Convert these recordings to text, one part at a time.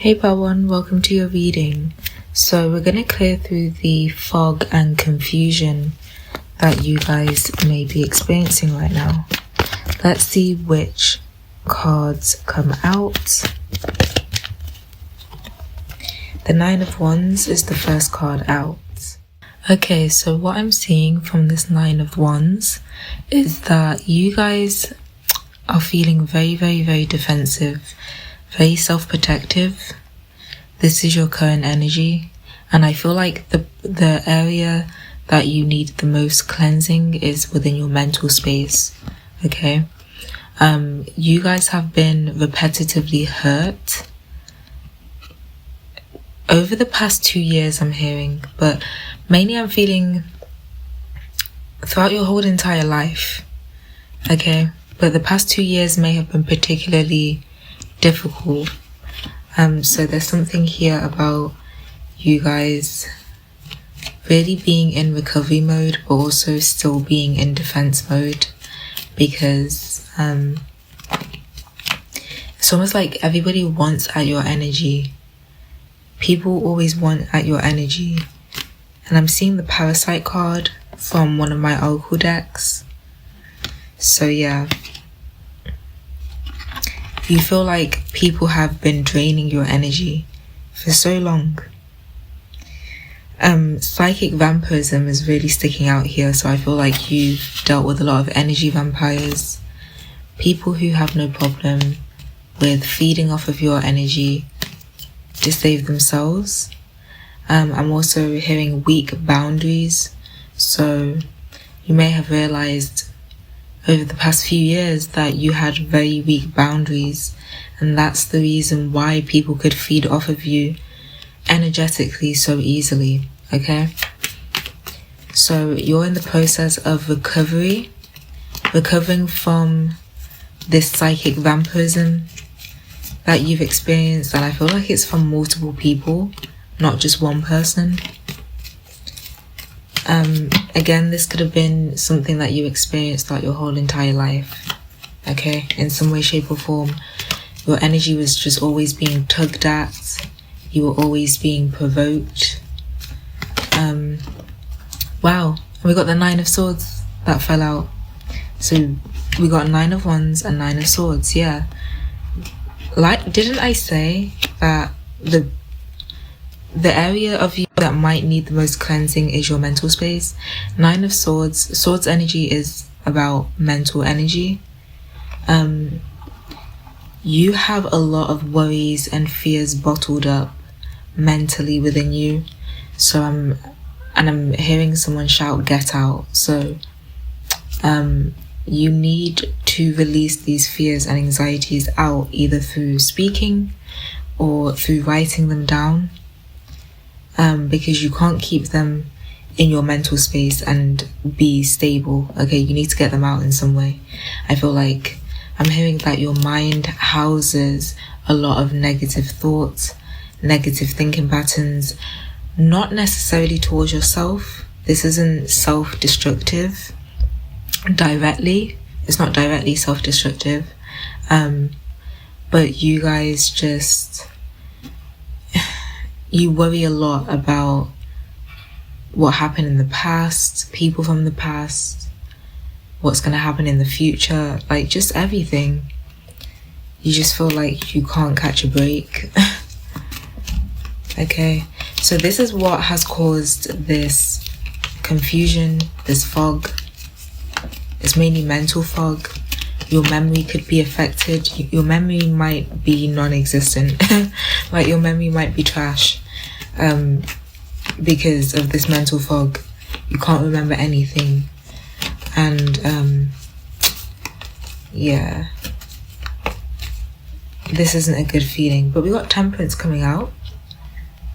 Hey Pawan, welcome to your reading. So we're going to clear through the fog and confusion that you guys may be experiencing right now. Let's see which cards come out. The Nine of Wands is the first card out. Okay, so what I'm seeing from this Nine of Wands is that you guys are feeling very, very, very defensive, very self-protective. This is your current energy, and I feel like the area that you need the most cleansing is within your mental space. Okay, you guys have been repetitively hurt over the past 2 years, I'm hearing, but mainly I'm feeling throughout your whole entire life. Okay, but the past 2 years may have been particularly difficult. So there's something here about you guys really being in recovery mode, but also still being in defense mode, because it's almost like everybody wants at your energy. People always want at your energy. And I'm seeing the Parasite card from one of my Oracle decks. So yeah. You feel like people have been draining your energy for so long. Psychic vampirism is really sticking out here, so I feel like you've dealt with a lot of energy vampires. People who have no problem with feeding off of your energy to save themselves. I'm also hearing weak boundaries, so you may have realized over the past few years that you had very weak boundaries, and that's the reason why people could feed off of you energetically so easily. Okay, so you're in the process of recovering from this psychic vampirism that you've experienced, and I feel like it's from multiple people, not just one person. Again, this could have been something that you experienced throughout your whole entire life. Okay, in some way, shape or form, your energy was just always being tugged at. You were always being provoked. Wow, we got the Nine of Swords that fell out. So we got Nine of Wands and Nine of Swords. Yeah, like, didn't I say that the area of you that might need the most cleansing is your mental space? Nine of Swords. Swords energy is about mental energy. You have a lot of worries and fears bottled up mentally within you. So I'm hearing someone shout, "Get out!" So you need to release these fears and anxieties out, either through speaking or through writing them down. Because you can't keep them in your mental space and be stable. Okay, you need to get them out in some way. I feel like I'm hearing that your mind houses a lot of negative thoughts, negative thinking patterns, not necessarily towards yourself. This isn't self-destructive directly. It's not directly self-destructive. But you guys just... you worry a lot about what happened in the past, people from the past, what's going to happen in the future, like just everything. You just feel like you can't catch a break. Okay, so this is what has caused this confusion, this fog. It's mainly mental fog. Your memory could be affected. Your memory might be non-existent. Like your memory might be trash. Because of this mental fog, you can't remember anything. And yeah, this isn't a good feeling. But we got Temperance coming out.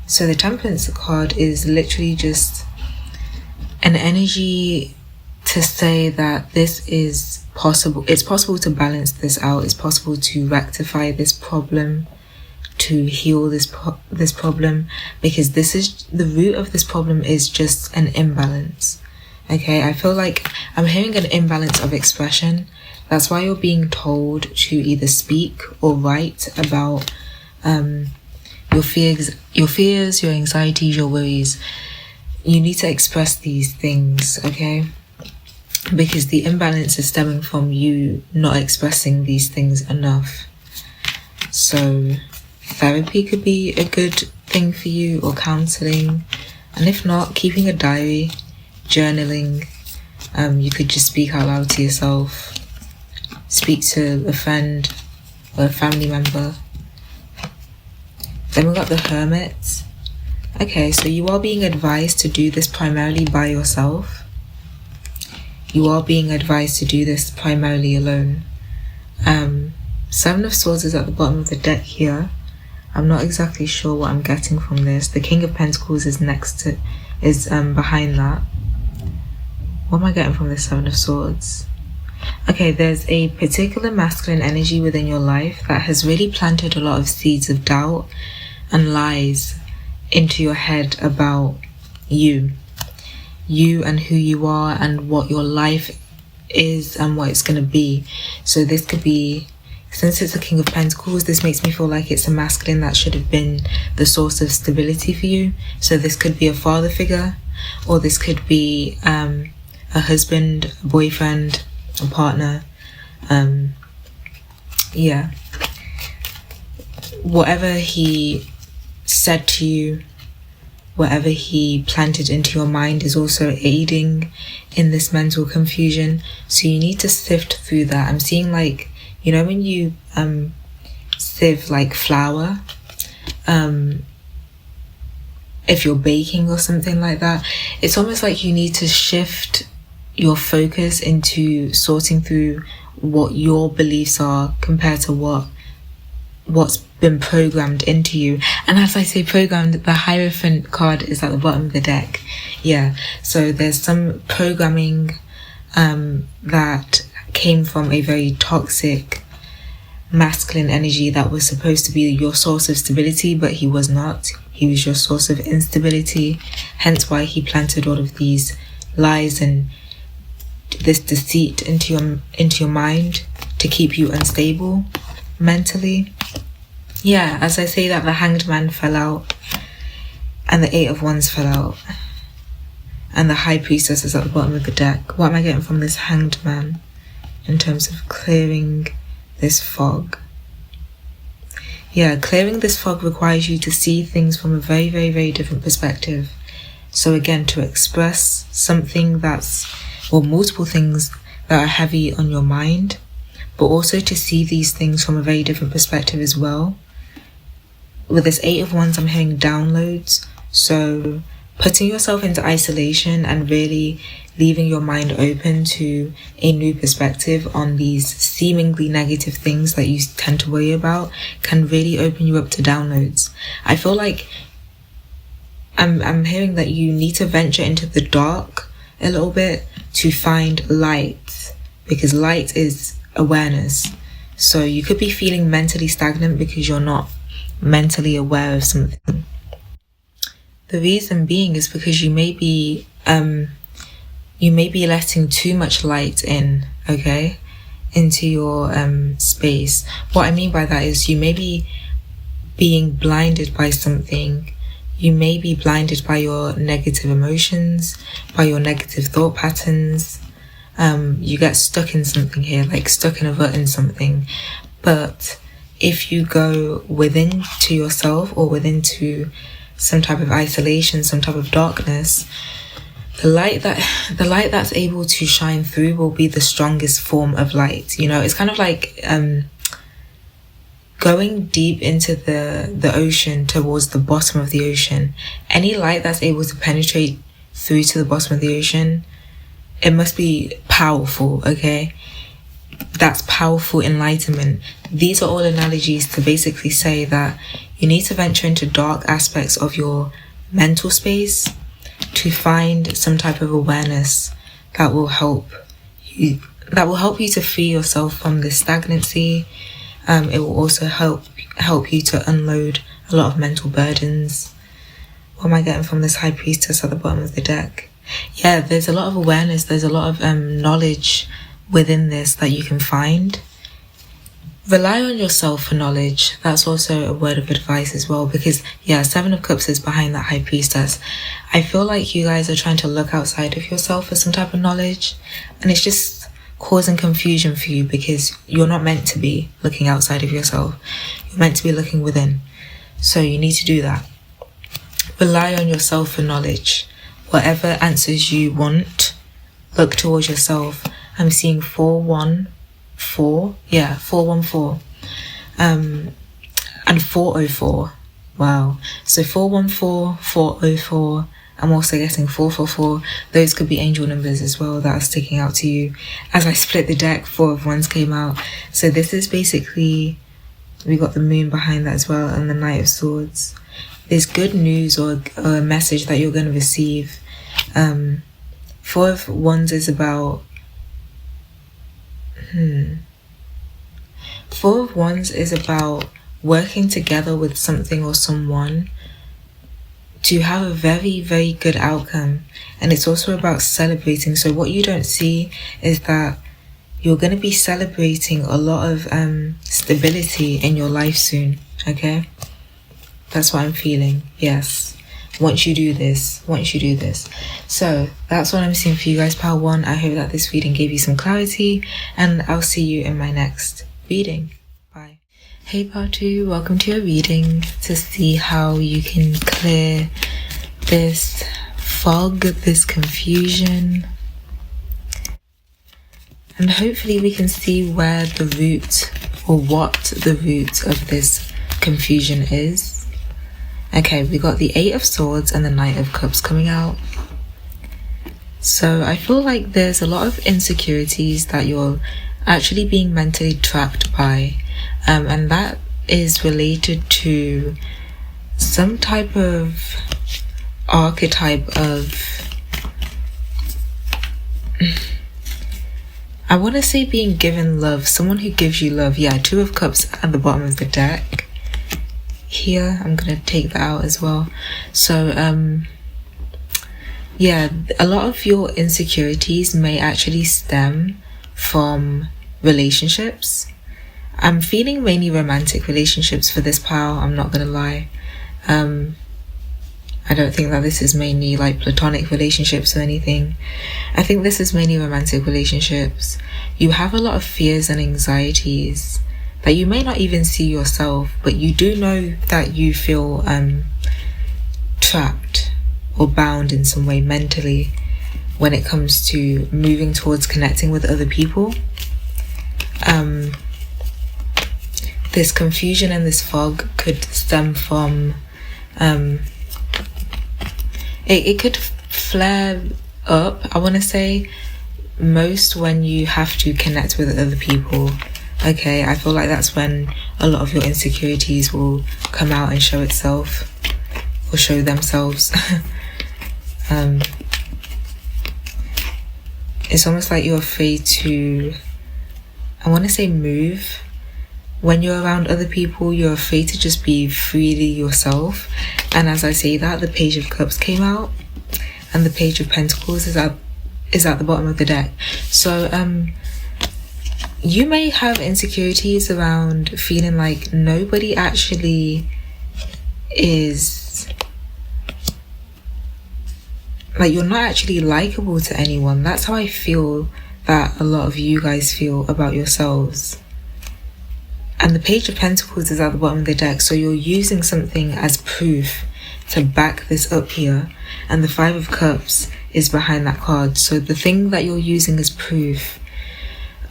So the Temperance card is literally just an energy to say that this is possible. It's possible to balance this out. It's possible to rectify this problem, to heal this problem, because this is the root of this problem is just an imbalance. Okay, I feel like I'm hearing an imbalance of expression. That's why you're being told to either speak or write about your anxieties, your worries. You need to express these things, okay? Because the imbalance is stemming from you not expressing these things enough. So therapy could be a good thing for you, or counseling. And if not, keeping a diary, journaling. You could just speak out loud to yourself. Speak to a friend or a family member. Then we got the Hermit. Okay, so you are being advised to do this primarily by yourself. You are being advised to do this primarily alone. Seven of Swords is at the bottom of the deck here. I'm not exactly sure what I'm getting from this. The King of Pentacles is behind that. What am I getting from the Seven of Swords? Okay, there's a particular masculine energy within your life that has really planted a lot of seeds of doubt and lies into your head about you and who you are and what your life is and what it's going to be. So this could be, since it's the King of Pentacles, this makes me feel like it's a masculine that should have been the source of stability for you. So this could be a father figure, or this could be a husband, a boyfriend, a partner. Yeah. Whatever he said to you, whatever he planted into your mind is also aiding in this mental confusion. So you need to sift through that. I'm seeing, like, you know, when you sieve like flour, if you're baking or something like that, it's almost like you need to shift your focus into sorting through what your beliefs are compared to what's been programmed into you. And as I say programmed, the Hierophant card is at the bottom of the deck. Yeah, so there's some programming that came from a very toxic masculine energy that was supposed to be your source of stability, but he was not. He was your source of instability, hence why he planted all of these lies and this deceit into your mind to keep you unstable mentally. Yeah, as I say that, the Hanged Man fell out and the Eight of Wands fell out and the High Priestess is at the bottom of the deck. What am I getting from this Hanged Man in terms of clearing this fog? Yeah, clearing this fog requires you to see things from a very, very, very different perspective. So again, to express something or multiple things that are heavy on your mind, but also to see these things from a very different perspective as well. With this Eight of Wands, I'm hearing downloads. So putting yourself into isolation and really leaving your mind open to a new perspective on these seemingly negative things that you tend to worry about can really open you up to downloads. I feel like I'm hearing that you need to venture into the dark a little bit to find light, because light is awareness. So you could be feeling mentally stagnant because you're not mentally aware of something. The reason being is because you may be letting too much light in, okay, into your space. What I mean by that is you may be being blinded by something. You may be blinded by your negative emotions, by your negative thought patterns. You get stuck in something here, like stuck in a rut in something. But if you go within to yourself or within to some type of isolation, some type of darkness, the light that's able to shine through will be the strongest form of light. You know, it's kind of like going deep into the ocean, towards the bottom of the ocean. Any light that's able to penetrate through to the bottom of the ocean, it must be powerful, okay? That's powerful enlightenment. These are all analogies to basically say that you need to venture into dark aspects of your mental space to find some type of awareness that will help you to free yourself from this stagnancy. It will also help you to unload a lot of mental burdens. What am I getting from this High Priestess at the bottom of the deck? Yeah, there's a lot of awareness, there's a lot of knowledge within this that you can find. Rely on yourself for knowledge. That's also a word of advice as well, because yeah, Seven of Cups is behind that High Priestess. I feel like you guys are trying to look outside of yourself for some type of knowledge, and it's just causing confusion for you because you're not meant to be looking outside of yourself. You're meant to be looking within. So you need to do that. Rely on yourself for knowledge. Whatever answers you want, look towards yourself. I'm seeing 414. Yeah, 414. And 404. Wow. So 414, 404. I'm also getting 444. Those could be angel numbers as well that are sticking out to you. As I split the deck, 4 of Wands came out. So this is basically, we got the moon behind that as well, and the Knight of Swords. There's good news or a message that you're going to receive. 4 of Wands is about 4 of Wands is about working together with something or someone to have a very, very good outcome. And it's also about celebrating. So what you don't see is that you're going to be celebrating a lot of stability in your life soon. Okay, that's what I'm feeling. Yes, once you do this. So that's what I'm seeing for you guys, Power 1. I hope that this reading gave you some clarity, and I'll see you in my next reading. Bye. Hey Power 2, welcome to your reading to see how you can clear this fog, this confusion, and hopefully we can see where the root, or what the root of this confusion is. Okay, we got the 8 of Swords and the Knight of Cups coming out. So I feel like there's a lot of insecurities that you're actually being mentally trapped by, and that is related to some type of archetype of, I want to say being given love, someone who gives you love. Yeah, 2 of Cups at the bottom of the deck. Here, I'm going to take that out as well. So, yeah, a lot of your insecurities may actually stem from relationships. I'm feeling mainly romantic relationships for this power, I'm not going to lie. I don't think that this is mainly like platonic relationships or anything. I think this is mainly romantic relationships. You have a lot of fears and anxieties that you may not even see yourself, but you do know that you feel trapped or bound in some way mentally when it comes to moving towards connecting with other people. This confusion and this fog could stem from it could flare up, I want to say, most when you have to connect with other people. Okay, I feel like that's when a lot of your insecurities will come out and show itself, or show themselves. It's almost like you're afraid to, I want to say, move. When you're around other people, you're afraid to just be freely yourself. And as I say that, the Page of Cups came out, and the Page of Pentacles is at the bottom of the deck. So you may have insecurities around feeling like nobody actually is, like you're not actually likable to anyone. That's how I feel that a lot of you guys feel about yourselves. And the Page of Pentacles is at the bottom of the deck, so you're using something as proof to back this up here. And the 5 of Cups is behind that card. So the thing that you're using as proof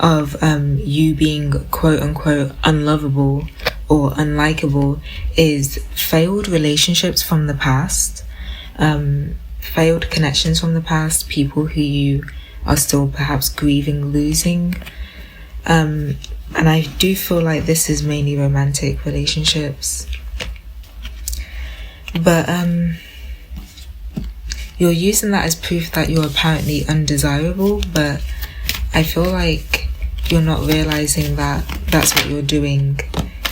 of you being quote-unquote unlovable or unlikable is failed relationships from the past, failed connections from the past, people who you are still perhaps grieving losing. And I do feel like this is mainly romantic relationships. But you're using that as proof that you're apparently undesirable, but I feel like you're not realizing that that's what you're doing.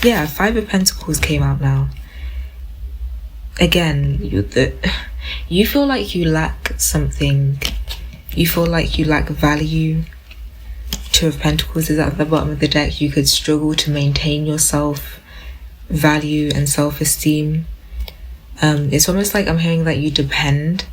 Yeah, 5 of Pentacles came out now. Again, you feel like you lack something. You feel like you lack value to Two of Pentacles is at the bottom of the deck. You could struggle to maintain your self-value and self-esteem. It's almost like I'm hearing that you depend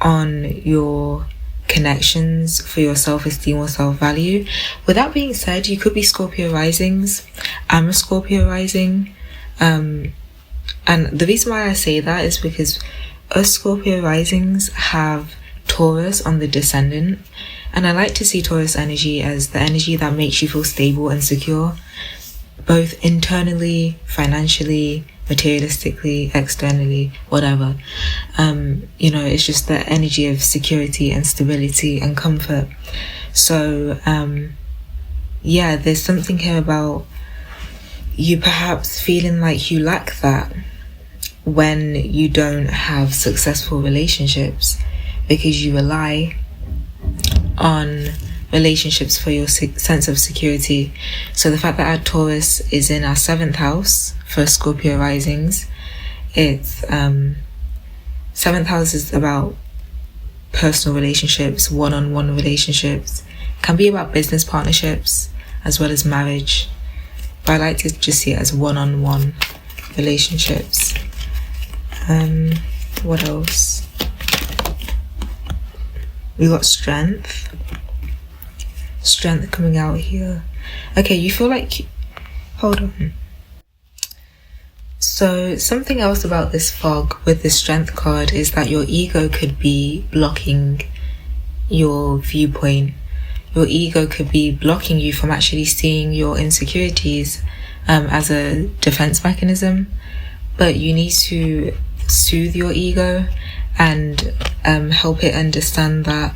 on your connections for your self-esteem or self-value. With that being said, you could be Scorpio risings. I'm a Scorpio rising. And the reason why I say that is because us Scorpio risings have Taurus on the descendant. And I like to see Taurus energy as the energy that makes you feel stable and secure, both internally, financially, materialistically, externally, whatever. It's just the energy of security and stability and comfort. So there's something here about you perhaps feeling like you lack that when you don't have successful relationships, because you rely on relationships for your sense of security. So the fact that our Taurus is in our 7th house for Scorpio risings, it's 7th house is about personal relationships, one-on-one relationships, can be about business partnerships as well as marriage, but I like to just see it as one-on-one relationships. What else? We got strength coming out here. Okay, you feel like, hold on. So something else about this fog with the strength card is that your ego could be blocking your viewpoint. Your ego could be blocking you from actually seeing your insecurities as a defense mechanism, but you need to soothe your ego and help it understand that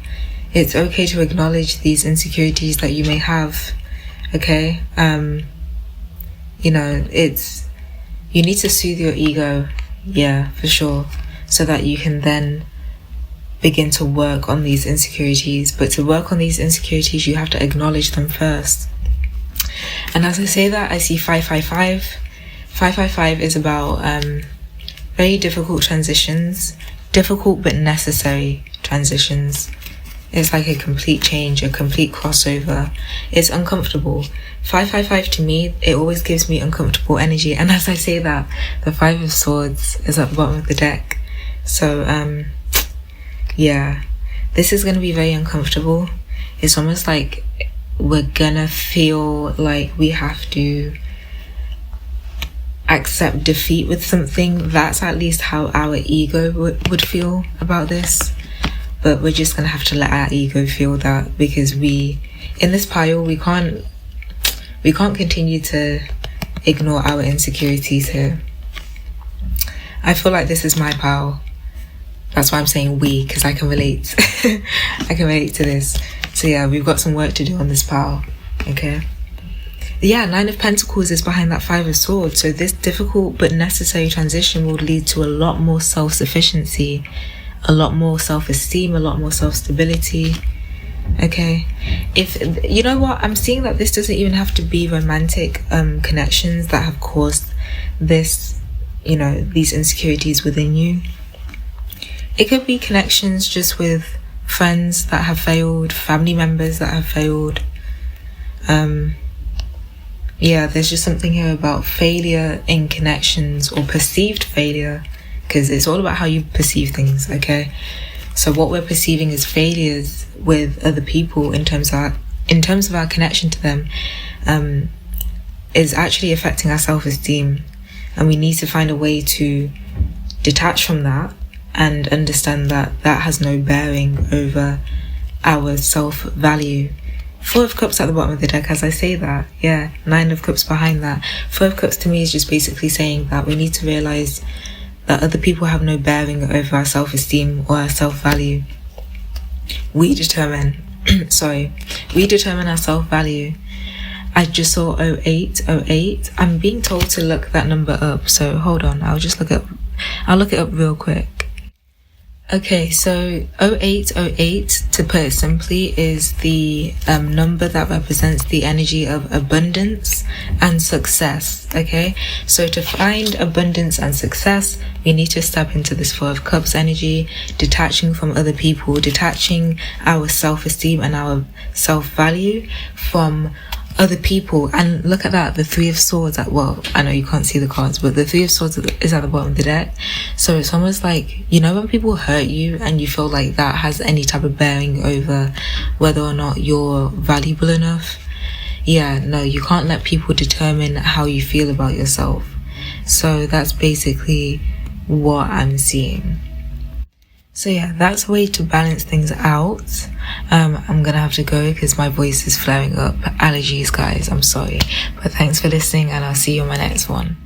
it's okay to acknowledge these insecurities that you may have. Okay, you need to soothe your ego, yeah, for sure, so that you can then begin to work on these insecurities. But to work on these insecurities, you have to acknowledge them first. And as I say that, I see 555. 555 is about very difficult transitions, difficult but necessary transitions. It's like a complete change, a complete crossover. It's uncomfortable. 555 to me, it always gives me uncomfortable energy. And as I say that, the 5 of Swords is at the bottom of the deck. So, this is going to be very uncomfortable. It's almost like we're going to feel like we have to accept defeat with something. That's at least how our ego would feel about this. But we're just going to have to let our ego feel that, because in this pile, we can't continue to ignore our insecurities here. I feel like this is my pile. That's why I'm saying we, because I can relate. I can relate to this. So yeah, we've got some work to do on this pile. Okay. Yeah, 9 of Pentacles is behind that 5 of Swords. So this difficult but necessary transition will lead to a lot more self-sufficiency, a lot more self-esteem, a lot more self-stability. Okay, if you know what, I'm seeing that this doesn't even have to be romantic connections that have caused this, these insecurities within you. It could be connections just with friends that have failed, family members that have failed. There's just something here about failure in connections, or perceived failure, because it's all about how you perceive things. Okay, so what we're perceiving as failures with other people in terms of our connection to them is actually affecting our self-esteem, and we need to find a way to detach from that and understand that that has no bearing over our self-value. 4 of Cups at the bottom of the deck, as I say that, 9 of Cups behind that. 4 of Cups to me is just basically saying that we need to realize that other people have no bearing over our self-esteem or our self-value. We determine our self-value. I just saw 08. I'm being told to look that number up, so hold on, I'll look it up real quick. Okay, so 0808, to put it simply, is the number that represents the energy of abundance and success. Okay, so to find abundance and success, we need to step into this Four of Cups energy, detaching from other people, detaching our self-esteem and our self-value from other people. And look at that, the Three of Swords I know you can't see the cards, but the Three of Swords is at the bottom of the deck. So it's almost like, you know, when people hurt you and you feel like that has any type of bearing over whether or not you're valuable enough. Yeah, no, you can't let people determine how you feel about yourself. So that's basically what I'm seeing. So yeah, that's a way to balance things out. I'm gonna have to go because my voice is flaring up. Allergies, guys, I'm sorry. But thanks for listening, and I'll see you on my next one.